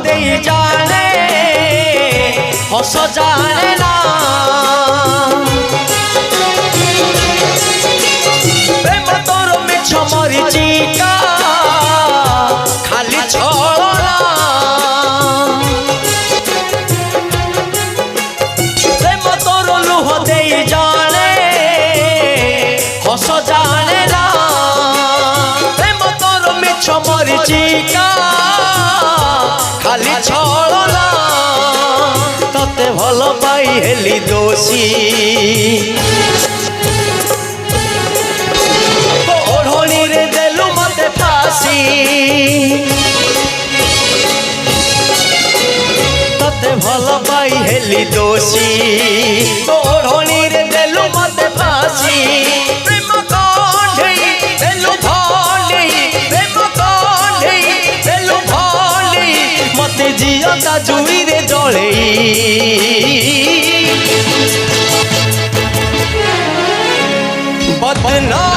दे जाने हस जाने ना प्रेम तोर मिछ मरीचिका खाली छलना प्रेम तोर लुह दे जाने हस जाने ना प्रेम तोर मिछ मरीचिका खाली छलना तते भल पाई हेली दोषी ओढ़नी रे देलु मते फांसी तते भल पाई हेली दोषी ओढ़नी रे देलु मते फांसी प्रेम कंढई देलु भली प्रेम कंढई देलु भली मते जियता जुई रे जळेई बदनाम